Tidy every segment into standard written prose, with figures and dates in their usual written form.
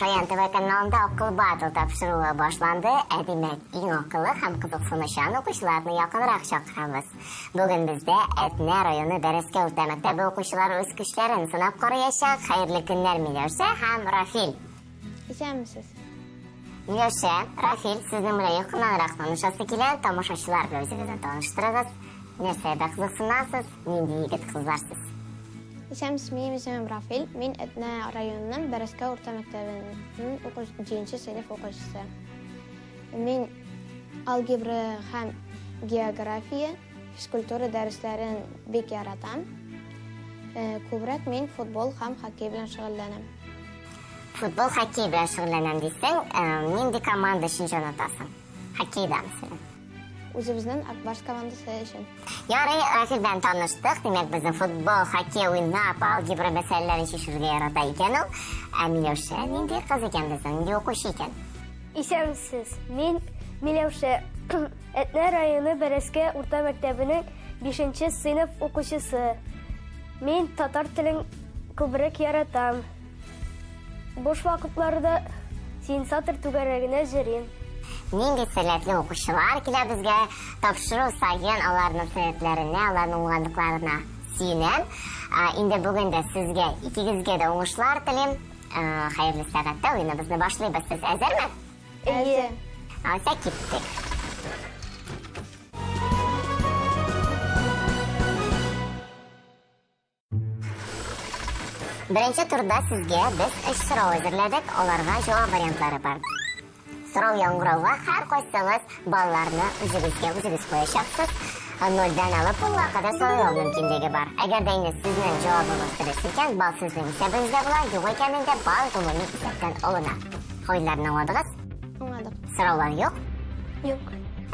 Шаян ТВ каналында акыл батыл тапшыруы башланды. Әдимәк иң акылы һәм кызыксынучан укучыларны якынрак чакырабыз. Бүген бездә Әтнә районы Бәрәскә урта мәктәбе укучылары үз көчләрен сынап карыячак. Хәерле көннәр, Миләүшә һәм Рафил. Исәнмесез? Миләүшә, Рафил, сезнең белән якыннанрак танышасы килә. Тамашачылар белән үзегезне таныштырыгыз. Нәрсәдә кызыксынасыз? Нинди егет кызларсыз? Исәнмесез, минем исемем Рафил. Мин Әтнә районының Бәрәскә урта мәктәбенең 10 сыйныф укучысы. Мин алгебра һәм география, физкультура дәресләрен бик яратам. Күбрәк мин футбол һәм хоккей белән шөгыльләнәм. Футбол, хоккей белән шөгыльләнәм дисәң, нинди команда өчен җанатасың? Хоккейда мәсәлән. Үзебезнең Акбарс командасы өчен. Ярый, Рафил белән таныштык. Димәк, безнең футбол, хоккей уйнап, алгебра мәсьәләләрен чишергә ярата икән ул. Ә Миләүшә нинди кыз икән дисәң, нинди укучы икән? Исәнмесез, мин Миләүшә, Әтнә районы Бәрәскә урта мәктәбенең 5 сыйныф укучысы. Мин татар телен күбрәк яратам. Буш вакытларда сенсатор түгәрәгенә җөрим. Нинди сәләтле укучылар килә безгә, тапшыру сайын аларның сәләтләренә, аларның уңганлыкларына сөенәм. Инде бүген дә сезгә, икегезгә дә уңышлар телим. Хәерле сәгатьтә уеныбызны башлыйбыз. Сез әзерме? Әзер. Алса киттек. Беренче турда сезгә без 3 сорау әзерләдек, аларга җавап вариантлары бар. Сорау яңгырауга һәр кайсыгыз балларны үзегез куячаксыз. 0-дан алып 10-га кадәр сайлау мөмкинлеге бар. Әгәр дә инде сезнең җавабыгыз дөрес икән, бал сезнең исәбегездә була, юк икәнендә бал гомуми исәптән алына. Хәерләрне аңладыгыз? Аңладык. Сораулар юк? Юк.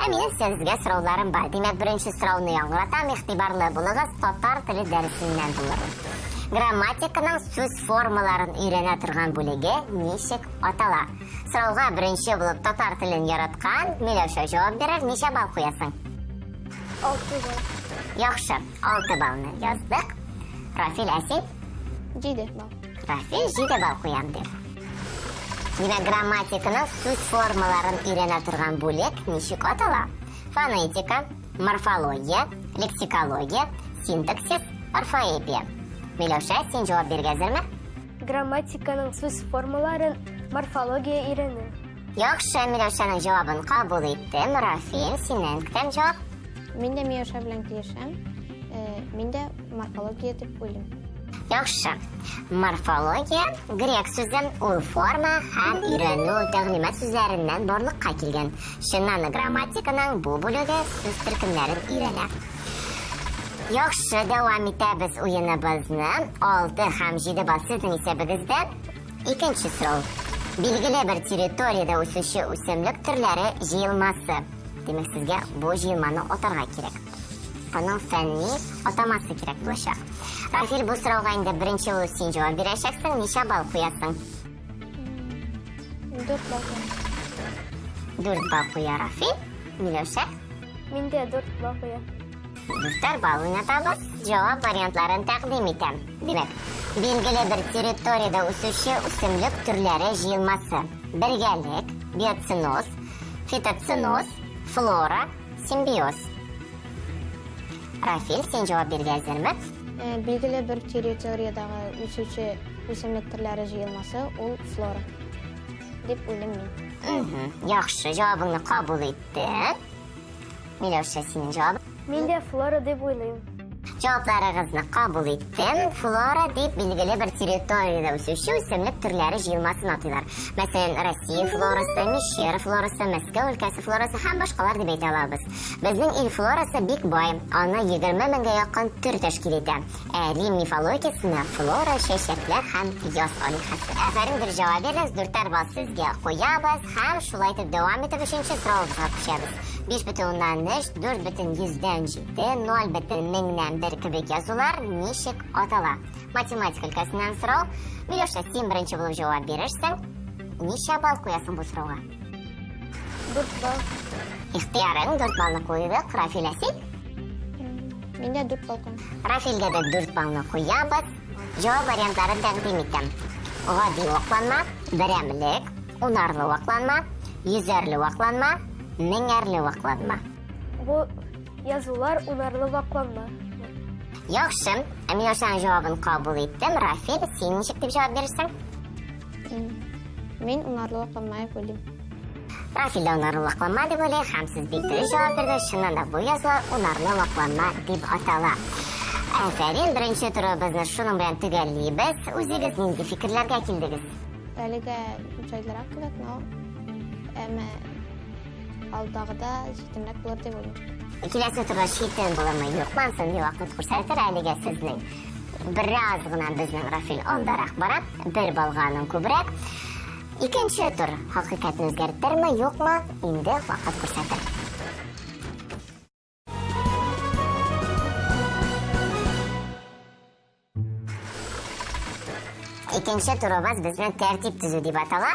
Минем сезгә сорауларым бар. Димәк, беренче сорауны яңгыратам, игътибарлы булыгыз, татар теле дәресеннән булыр. Грамматиканың сүз формаларын өйрәнә торган бүлеге ничек атала? Сорауга беренче булып татар телен яраткан Миләүшә җавап бирер, ничә бал куясың? 6 бал. Яхшы, 6 балны яздык. Рафил, әсин? 7 бал. Рафил 7 бал куям дир. Димәк, грамматиканың сүз формаларын өйрәнә торган бүлек ничек атала? Фонетика, морфология, лексикология, синтаксис, орфоэпия. Миләүшә, син җавап бирергә әзерме? Грамматиканың сүз формаларын морфология өйрәнә. Яхшы, Миләүшәнең җавабын кабул иттем. Рафил, синнән көтәм җавап. Мин дә Миләүшә белән килешәм. Мин дә морфология дип уйлыйм. Яхшы. Морфология грек сүзе, ул форма һәм өйрәнү тәгълимат сүзләреннән барлыкка килгән. Чыннан грамматиканың бу бүлеге сүз төркемнәрен өйрәнә. Яхшы, дәвам итәбез уеныбызны. 6 һәм 7 бал сезнең исәбегездә. Икенче сорау. Билгеле бер территорияда үсүче үсемлек төрләре җыелмасы. Димәк, сезгә бу җыелманы атарга кирәк. Аның фәнни атамасы кирәк булачак. Рафил, бу сорауга инде беренче булып син җавап бирәчәксең, ничә бал куясың? 4 бал. 4 бал куя Рафил. Миләүшә? Мин дә 4 бал куям. 4 бал уйнатабыз. Җавап вариантларын тәкъдим итәм. Димәк, билгеле бер территорияда үсүче үсемлек төрләре җыелмасы. Бергәлек, биоценоз, фитоценоз, флора, симбиоз. Рафил, син җавап бирергә әзерме? Билгеле бер территориядагы үсүче үсемлек төрләре җыелмасы ул флора дип уйлыйм мин. Яхшы, җавабыңны кабул иттем. Миләүшә, синең җавабың? Мин дә флора дип уйлыйм. Җавапларыгызны кабул иттем. Флора дип билгеле бер территорияда үсүче үсемлек төрләре җыелмасын атыйлар. Мәсәлән, Россия флорасы, Мишер флорасы, Мәскәү өлкәсе флорасы һәм башкалар дип әйтә алабыз. Безнең ил флорасы бик бай. Аны 20 меңгә якын төр тәшкил итә. Рим мифологиясенә флора, чәчәкләр һәм яз алиһасы. Әфәрин, бер җавап бирегез, 4 бал сезгә куябыз һәм шулай итеп дәвам итеп 3нче сорауга күчәбез. 5,3, 4,100, 0,1000 кебек язулар ничек атала? Математика өлкәсеннән сорау. Миләүшә, син беренче булып җавап бирерсең, ничә бал куясың бу сорауга? 4 бал. Ихтыярың 4 балны куйдык. Рафил, син? Мин дә 4 бал куям. Рафилгә дә 4 балны куябыз. Җавап вариантларын тәкъдим итәм. гади вакланма, берәмлек, унарлы вакланма, йөзәрле вакланма, меңәрле вакланма. Бу язулар унарлы вакланма. Яхшы, Миләүшәнең җавабын кабул иттем. Рафил, син ничек дип җавап бирерсең? Мин унарлы вакланма дип уйлыйм. Рафил да унарлы вакланма дип уйлый, һәм сез бик дөрес җавап бирдегез. Чыннан да бу язулар унарлы вакланма дип атала. Афәрин, беренче турыбызны шуның белән төгәллибез. Үзегез нинди фикерләргә килдегез? Әлегә җайлырак кебек, но әмма алдагыда җитемрәк булыр дип уйлыйм. Киләсе турда читен булырмы, юкмы, соңгы вакыт күрсәтер. Әлегә сезнең бераз гына безнең Рафил алдарак бара, бер балганың күбрәк. Икенче тур хакыйкатьне үзгәртерме, юкмы, инде вакыт күрсәтер. Икенче турыбыз безнең тәртип төзү дип атала.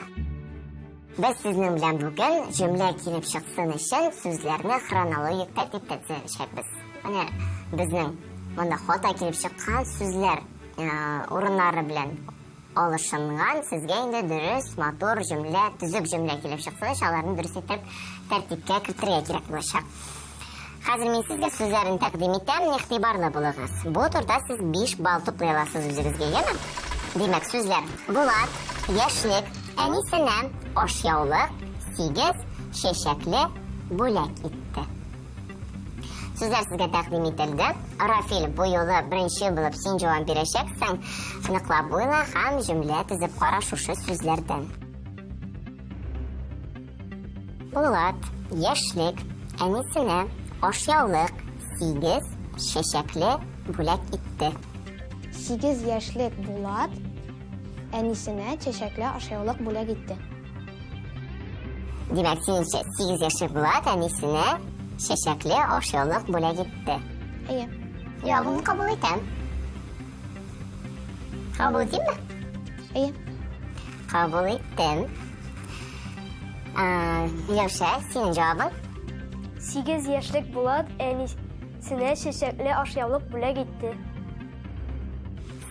Без сезнең белән бүген җөмлә килеп чыксын өчен сүзләрне хронологик тәртиптә төзешәбез. Менә безнең монда хата килеп чыккан сүзләр урыннары белән алышынган, сезгә инде дөрес, матур җөмлә, төзек җөмлә килеп чыксын, аларны дөрес итеп тәртипкә кертергә кирәк булачак. Хәзер мин сезгә сүзләрне тәкъдим итәм, игътибарлы булыгыз. Бу турда сез 5 балл туплый аласыз үзегезгә, яме? Димәк, сүзләр: Булат, яшьлек, әнисенә, ашъяулык, 8, чәчәкле, бүләк итте. Сүзләр сезгә тәкъдим ителде. Рафил, бу юлы беренче булып син җавап бирәчәксең. Ныклап уйла һәм җөмлә төзеп кара шушы сүзләрдән. Булат, яшьлек, әнисенә, ашъяулык, 8, чәчәкле, бүләк итте. 8 яшьлек Булат әнисенә чәчәкле ашъяулык бүләк итте. Димәк, синеңчә 8 яшьлек Булат әнисенә чәчәкле ашъяулык бүләк итте. Әйе. Җавабымны кабул итәм. Кабул итәмме? Әйе. Кабул иттем. Миләүшә, синең җавабың? 8 яшьлек Булат әнисенә чәчәкле ашъяулык бүләк итте.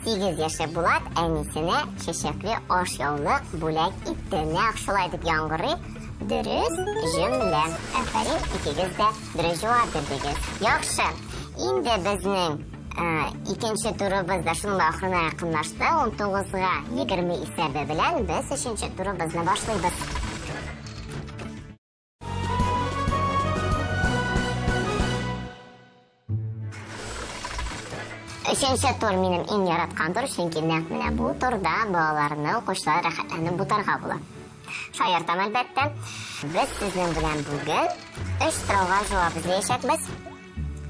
8 яшьлек Булат әнисенә чәчәкле ашъяулык бүләк итте. Нәкъ шулай дип яңгырый. Дөрес җөмлә. Афәрин, икегез дә дөрес җавап бирдегез. Яхшы. Инде безнең икенче турыбыз да шуның ахырына якынлашты. 19-га 20 исәбе белән без 3нче турыбызны башлыйбыз. Üçüncü tur минем иң яраткан тур, чөнки нәкъ менә бу турда балаларны, укучылар рәхәтләнеп бутарга була. Шаяртам, әлбәттә. Без сезнең белән бүген 3 сорауга җавап эзләячәкбез.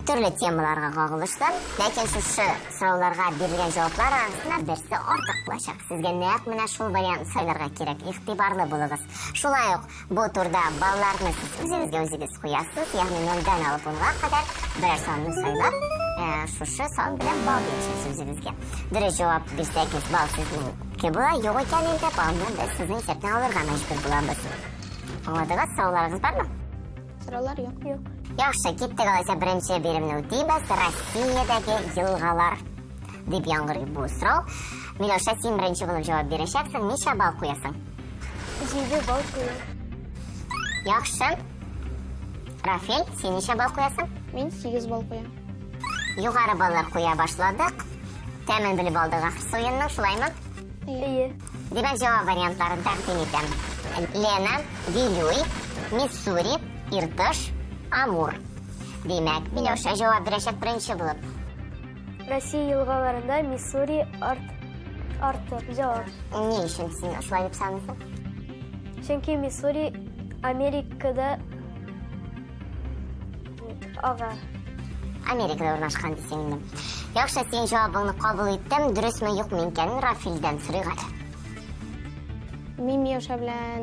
Төрле темаларга кагылышлы, ләкин шушы сорауларга бирелгән җаваплар арасында берсе артык булачак. Сезгә нәкъ менә шул вариантны сайларга кирәк. Игътибарлы булыгыз. Шулай ук бу турда балларны сез үзегез куясыз, ягъни 0-дан алып 10-га кадәр берәр санны сайлап, шушы сан белән балл бирәсез үзегезгә. Дөрес җавап бирсәгез, балл сезнеңке була, юк икән инде баллны без сезнең исәптән алырга мәҗбүр булабыз. Аңладыгыз, сорауларыгыз бармы? Сораулар юк. Яхшы, киттек, алайса беренче биремне үтибез. Россиядәге елгалар дип яңгырый бу сорау. Миләүшә, син беренче булып җавап бирәчәксең, ничә балл куясың? 7 балл куям. Яхшы. Рафил, син ничә балл куясың? Мин 8 балл куям. Югары баллар куя башладык. Тәмен белеп алдык ахырсы уенның, шулаймы? Әйе. Димәк, җавап вариантларын тәкъдим итәм. Лена, Вилюй, Миссури, Иртыш, Амур. Димәк, Миләүшә җавап бирәчәк беренче булып. Россия елгаларында Миссури артык. Җавап. Ни өчен син шулай дип саныйсың? Чөнки Миссури Америкада Америкада урнашкан дисең инде. Яхшы, син җавабыңны кабул иттем. Дөресме, юкмы икәнен Рафилдән сорыйк әле. Мин Миләүшә белән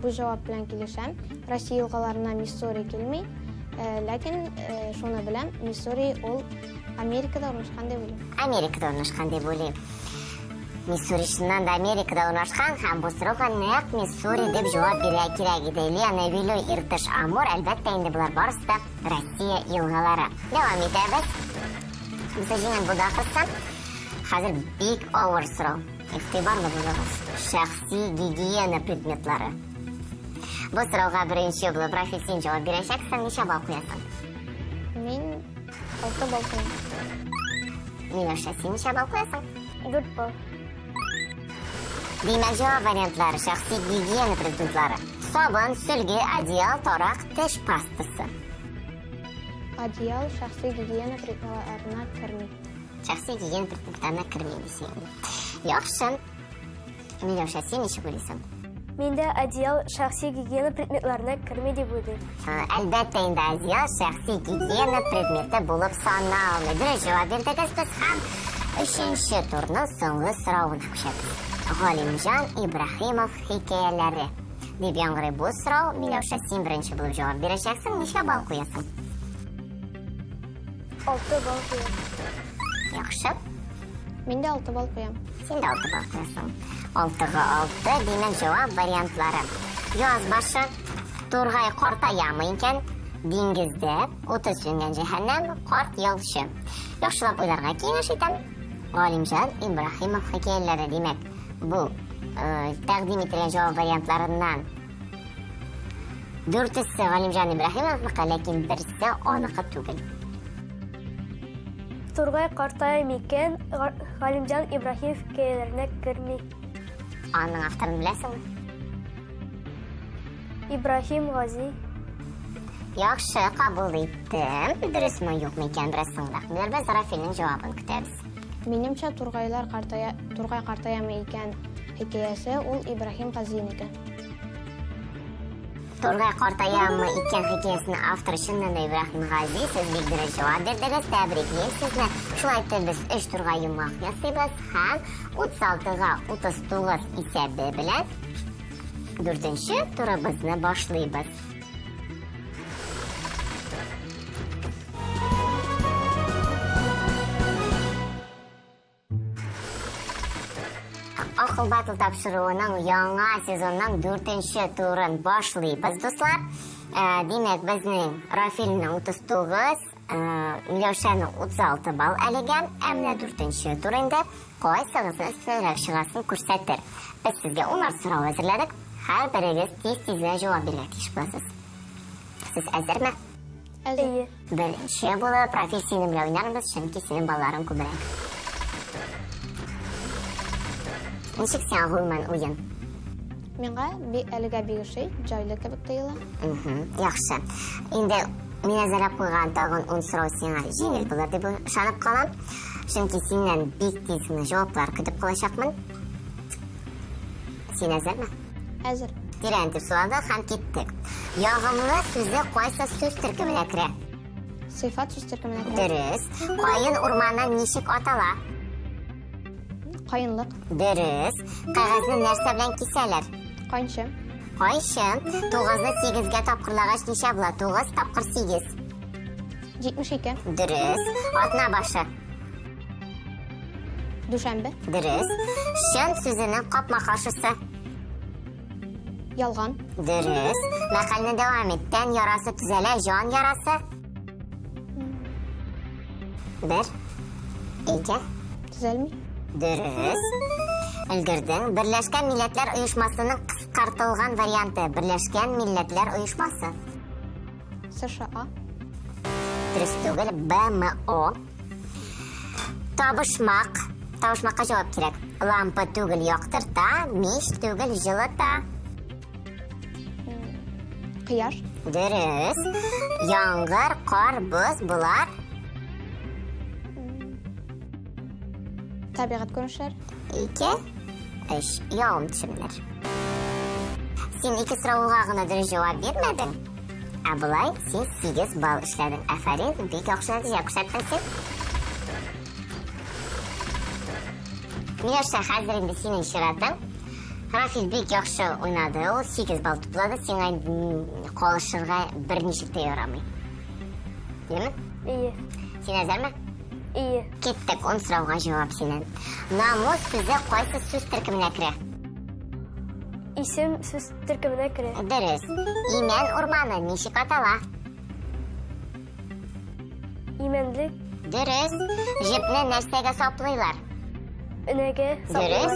бу җавап белән килешәм. Россия елгаларына Миссури килми, ләкин шуны беләм, Миссури ул Америкада урнашкан дип уйлыйм. Америкада урнашкан дип уйлыйм. Миссури чыннан да Америкада урнашкан һәм бу сорауга нәкъ Миссури дип җавап бирә кирәк иде. Лена, Вилюй, Иртыш, Амур, әлбәттә инде булар барысы да Россия елгалары. Дәвам итәбез. Без җиңел булды ахырсы. Хәзер бик авыр сорау. Игътибарлы булыгыз. Шәхси гигиена предметлары. Бу сорауга беренче булып Рафил син җавап бирәчәксең, ничә балл куясың? Мин 6 балл куям. Миләүшә, син ничә балл куясың? 4 балл. Димәк, җавап вариантлары шәхси гигиена предметлары. Сабын, сөлге, одеял, тарак, теш пастасы. Одеял шәхси гигиена предметларына керми. Шәхси гигиена предметларына керми дисең. Яхшы. Миләүшә, син ничек уйлыйсың? Мин дә одеял шәхси гигиена предметларына керми дип уйлыйм. Әлбәттә инде одеял шәхси гигиена предметы булып саналмый. Дөрес җавап бирдегез без һәм 3нче турның соңгы соравына күчәбез. Галимҗан Ибраһимов хикәяләре. Дип яңгырый бу сорау. Миләүшә, син беренче булып җавап бирәчәксең, ничә балл куясың? 6 балл куям. Яхшы. Мин дә 6 балл куям. Син дә 6 балл куясың. 6-га 6 димәк җавап вариантлары. Яз башы Тургай картаямы икән? Диңгездә 30 сүнгән җәһәннәм карт ялчы. Яхшылап уйларга киңәш итәм. Галимҗан Ибраһимов хикәяләре димәк. Бу тәкъдим ителгән җавап вариантларыннан 4-се Галимҗан Ибраһимовныкы, ләкин берсе аныкы түгел. Тургай картая микән Галимҗан Ибраһимов хикәяләренә керми. Аның авторын беләсеңме? Ибраһим Гази. Яхшы, кабул иттем. Дөресме, юкмы икән бераз соңрак. Без Рафилнең җавабын көтәбез. Минемчә Тургай картаямы икән хикәясе ул Ибраһим Газинеке. Тургай картаямы икән хикәясенең авторы чыннан да Ибраһим Гази. Сез бик дөрес җавап бирдегез. Тәбрикләйм сезне. Шулай итеп без 3 турга йомгак ясыйбыз һәм 36-га 39 исәбе белән 4нче турыбызны башлыйбыз. Акыл батыл тапшыруының яңа сезонның 4нче турын башлыйбыз, дуслар. Димәк, безнең Рафилнең 39, Миләүшәнең 36 балл әлегә, ә менә 4нче турында кайсыгызны өстенрәк чыгасын күрсәтер. Без сезгә 10 сорау әзерләдек. Һәр берегез тиз-тиз җавап бирергә тиеш буласыз. Сез әзерме? Әйе. Беренче булып Рафил синең белән уйнарбыз, чөнки синең балларың күбрәк. Ничек сиңа гомумән уен? Миңа әлегә бигешей җайлы кебек тоела. Яхшы. Инде мин әзерләп куйган тагын 10 сорау сиңа җиңел булыр дип ышанып калам. Чөнки синнән бик тиз җаваплар көтеп калачакмын. Син әзерме? Әзер. Тирәнтеп суладык һәм киттек. Ягымлы сүзе кайсы сүз төркеменә керә? Сыйфат сүз төркеменә керә. Дөрес. Кайын урманнан ничек атала? Кайынлык. Дөрес. Кәгазьне нәрсә белән кисәләр? Кайынчы. Кайшы. 9-ны 8-гә тапкырлагач ничә була? 9 тапкыр 8. 72. Дөрес. Атна башы. Дүшәмбе. Дөрес. Шын сүзенең капма-каршысы. Ялган. Дөрес. Мәкальне дәвам ит. Тән ярасы төзәлә, жан ярасы. 1. 2. Төзәлми. Дөрес. Өлгердең. Берләшкән Милләтләр Оешмасының кыскартылган варианты. Берләшкән Милләтләр Оешмасы. США. Дөрес түгел. БМО. Табышмак. Табышмакка җавап кирәк. Лампа түгел, яктырта. Мич түгел, җылыта. Кыяш. Дөрес. Яңгыр, кар, боз булар. Табигать күренешләр. 2, 3. Явым төшемнәр. Син 2 сорауга гына дөрес җавап бирмәдең. Ә булай син 8 балл эшләдең. Афәрин, бик яхшы нәтиҗә күрсәттең син. Миләүшә, хәзер инде синең чиратың. Рафил бик яхшы уйнады. Ул 8 балл туплады. Сиңа калышырга берничек тә ярамый. Димме? Әйе. Син әзерме? Әйе. Киттек 10 сорауга җавап синнән. Намус сүзе кайсы сүз төркеменә керә? Исем сүз төркеменә керә. Дөрес. Имән урманы ничек атала? Имәнлек. Дөрес. Җепне нәрсәгә саплыйлар? энәгә Дөрес.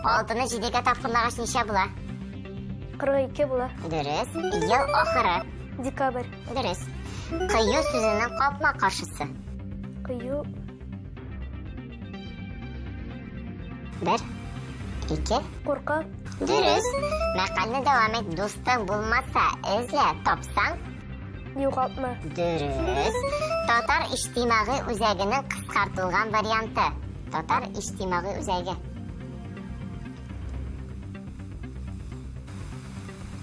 6-ны 7-гә тапкырлагач ничә була? 42 була. Дөрес. Ел ахыры. Декабрь. Дөрес. Кыю сүзенең капма каршысы. Кыю. 1, 2. Курка. Дөрес. Мәкальне дәвам ит. Дустың булмаса, эзлә, тапсаң. Югалтма. Дөрес. Татар иҗтимагый үзәгенең кыскартылган варианты. Татар иҗтимагый үзәге.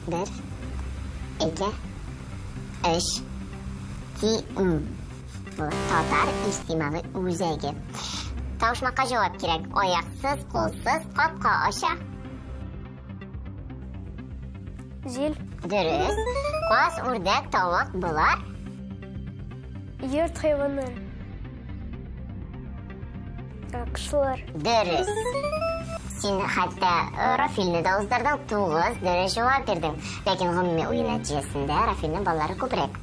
1, 2, 3, 4. Bu Tatar iҗтимагый үзәге. Тавышмакка җавап кирәк. Аяксыз, кулсыз, капка аша. Җил. Дөрес. Каз, үрдәк, тавык булар. Йорт хайваннары. Кышлар. Дөрес. Син хәтта Рафилне дә уздырдың, 9 дөрес җавап бирдең. Ләкин гомуми уен нәтиҗәсендә Рафилнең баллары күбрәк.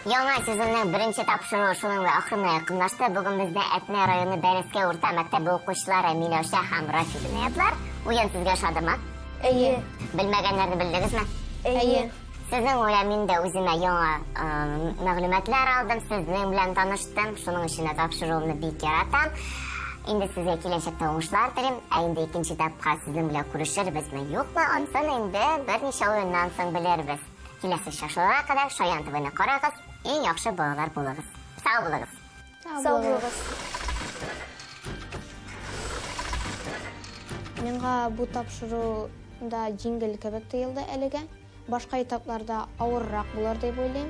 Яңа сезонның беренче тапшыруы шуның да ахырына якынлашты. Бүген бездә Әтнә районы Бәрәскә урта мәктәбе укучылары Миләүшә һәм Рафил уйнадлар. Уен сезгә шадымы? Әйе. Белмәгәннәрне белдегезме? Әйе. Сезнең уйла мин дә үземә яңа мәгълүматлар алдым, сезнең белән таныштым. Шуның өчен дә тапшыруымны бик яратам. Инде сезгә киләчәктә уңышлар телим. Ә инде икенче этапка сезнең белән күрешербезме, юкмы? Ансын инде берничә уеннан соң белербез. Киләсе шашуларга кадәр Шаян ТВ-не карагыз, иң яхшы балалар булыгыз. Сау булыгыз. Сау булыгыз. Миңа бу тапшыруда җиңел кебек тоелды әлегә. Башка этапларда авыррак булыр дип уйлыйм.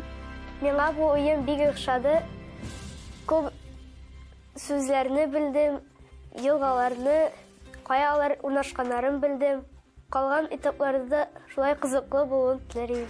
Миңа бу уен бик охшады. Күп сүзләрне белдем, елгаларны, каялар урнашканнарын белдем. Калган этапларда шулай кызыклы булуын теләйм.